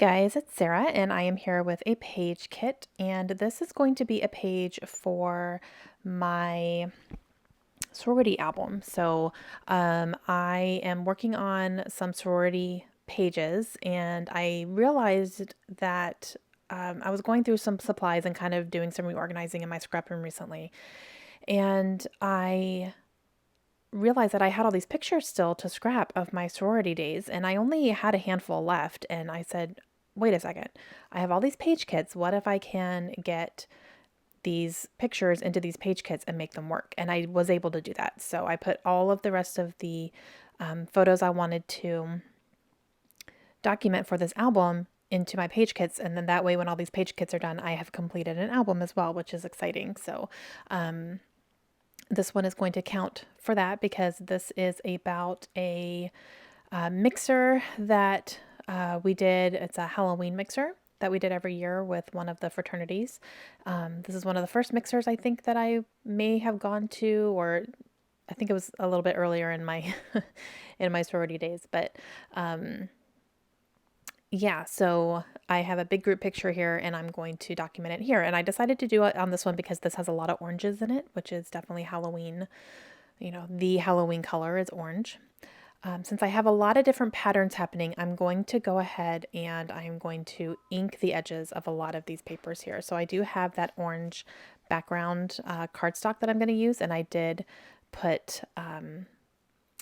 guys, it's Sarah, and I am here with a page kit, and this is going to be a page for my sorority album. I am working on some sorority pages, and I realized that I was going through some supplies and kind of doing some reorganizing in my scrap room recently, and I realized that I had all these pictures still to scrap of my sorority days, and I only had a handful left. And I said, wait a second, I have all these page kits. What if I can get these pictures into these page kits and make them work? And I was able to do that. So I put all of the rest of the photos I wanted to document for this album into my page kits. And then that way, when all these page kits are done, I have completed an album as well, which is exciting. This one is going to count for that because this is about a mixer that we did. It's a Halloween mixer that we did every year with one of the fraternities. This is one of the first mixers I think that I may have gone to, or I think it was a little bit earlier in my in my sorority days. But yeah, so I have a big group picture here and I'm going to document it here. And I decided to do it on this one because this has a lot of oranges in it, which is definitely Halloween. You know, the Halloween color is orange. Since I have a lot of different patterns happening, I'm going to go ahead and I'm going to ink the edges of a lot of these papers here. So I do have that orange background cardstock that I'm going to use, and I did put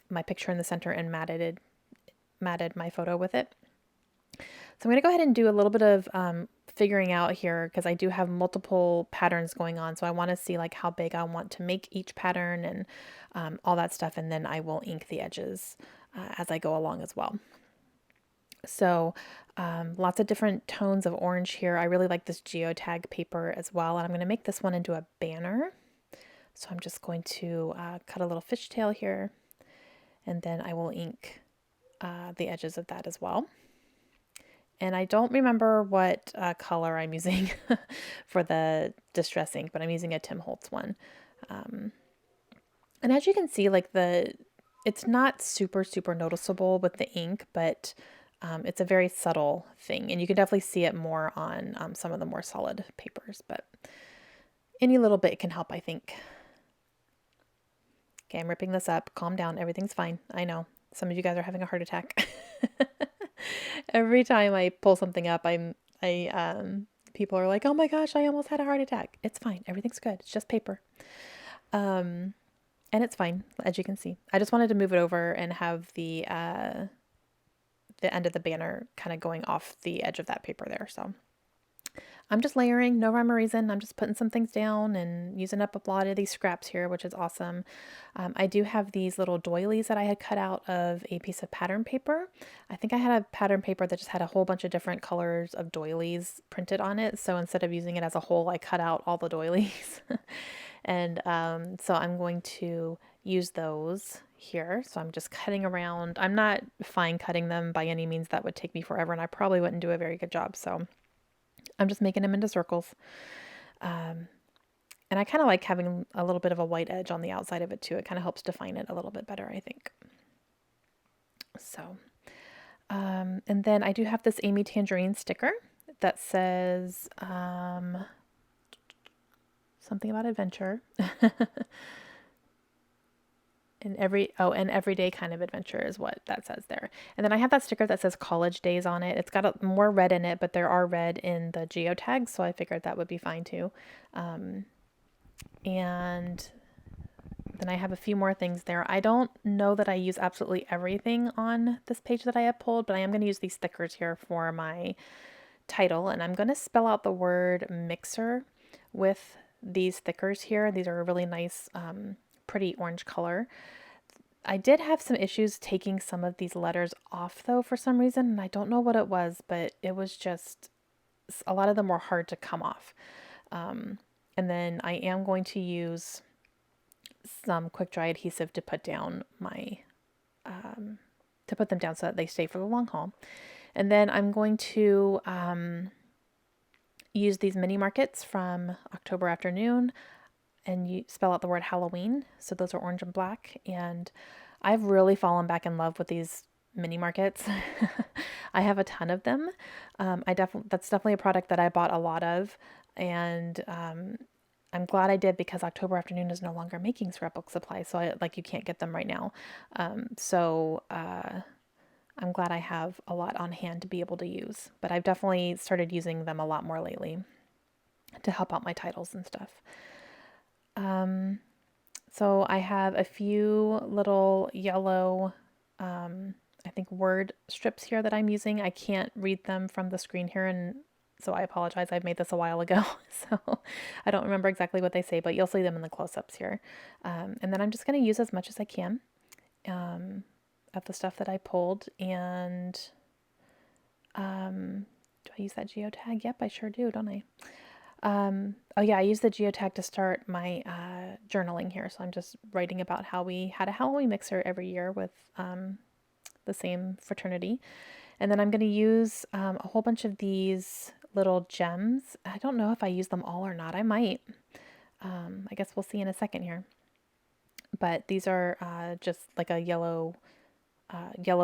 my picture in the center and matted my photo with it. So I'm going to go ahead and do a little bit of figuring out here because I do have multiple patterns going on. So I want to see like how big I want to make each pattern and all that stuff. And then I will ink the edges as I go along as well. So lots of different tones of orange here. I really like this geotag paper as well. And I'm going to make this one into a banner. So I'm just going to cut a little fishtail here. And then I will ink the edges of that as well. And I don't remember what color I'm using for the Distress ink, but I'm using a Tim Holtz one. And as you can see, like it's not super, super noticeable with the ink, but it's a very subtle thing. And you can definitely see it more on some of the more solid papers, but any little bit can help, I think. Okay, I'm ripping this up. Calm down. Everything's fine. I know. Some of you guys are having a heart attack. Every time I pull something up, people are like, "Oh my gosh, I almost had a heart attack." It's fine. Everything's good. It's just paper. And it's fine, as you can see. I just wanted to move it over and have the end of the banner kind of going off the edge of that paper there. So I'm just layering, no rhyme or reason. I'm just putting some things down and using up a lot of these scraps here, which is awesome. I do have these little doilies that I had cut out of a piece of pattern paper. I think I had a pattern paper that just had a whole bunch of different colors of doilies printed on it. So instead of using it as a whole, I cut out all the doilies. And so I'm going to use those here. So I'm just cutting around. I'm not fine cutting them by any means. That would take me forever and I probably wouldn't do a very good job. So I'm just making them into circles. And I kind of like having a little bit of a white edge on the outside of it too. It kind of helps define it a little bit better, I think. So, and then I do have this Amy Tangerine sticker that says something about adventure. And everyday kind of adventure is what that says there. And then I have that sticker that says college days on it. It's got more red in it, but there are red in the geotags, so I figured that would be fine too. And then I have a few more things there. I don't know that I use absolutely everything on this page that I have pulled, but I am going to use these stickers here for my title, and I'm going to spell out the word mixer with these stickers here. These are a really nice, pretty orange color. I did have some issues taking some of these letters off though for some reason, and I don't know what it was, but it was just a lot of them were hard to come off. And then I am going to use some quick dry adhesive to put down my to put them down so that they stay for the long haul. And then I'm going to use these mini markets from October Afternoon, and you spell out the word Halloween. So those are orange and black. And I've really fallen back in love with these mini markets. I have a ton of them. That's definitely a product that I bought a lot of, and I'm glad I did because October Afternoon is no longer making scrapbook supplies, so you can't get them right now. I'm glad I have a lot on hand to be able to use, but I've definitely started using them a lot more lately to help out my titles and stuff. So I have a few little yellow, I think word strips here that I'm using. I can't read them from the screen here, and so I apologize. I made this a while ago, so I don't remember exactly what they say, but you'll see them in the close-ups here. And then I'm just going to use as much as I can of the stuff that I pulled. And do I use that geotag? Yep, I sure do, don't I? Oh yeah, I use the geotag to start my journaling here. So I'm just writing about how we had a Halloween mixer every year with the same fraternity. And then I'm going to use a whole bunch of these little gems. I don't know if I use them all or not. I might. I guess we'll see in a second here. But these are just like a yellow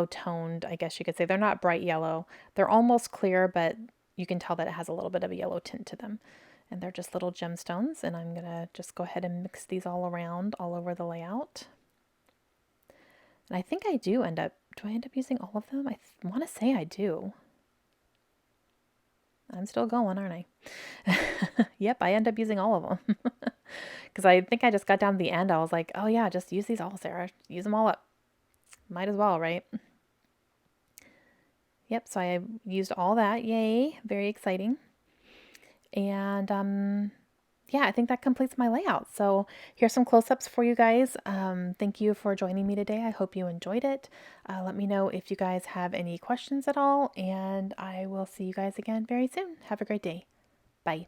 toned, I guess you could say. They're not bright yellow. They're almost clear, but you can tell that it has a little bit of a yellow tint to them. And they're just little gemstones, and I'm going to just go ahead and mix these all around all over the layout. And I think I do end up using all of them? I want to say I do. I'm still going, aren't I? Yep, I end up using all of them. Because I think I just got down to the end. I was like, oh yeah, just use these all, Sarah. Use them all up. Might as well, right? Yep, so I used all that. Yay, very exciting. And yeah, I think that completes my layout. So here's some close-ups for you guys. Thank you for joining me today. I hope you enjoyed it. Let me know if you guys have any questions at all, and I will see you guys again very soon. Have a great day. Bye.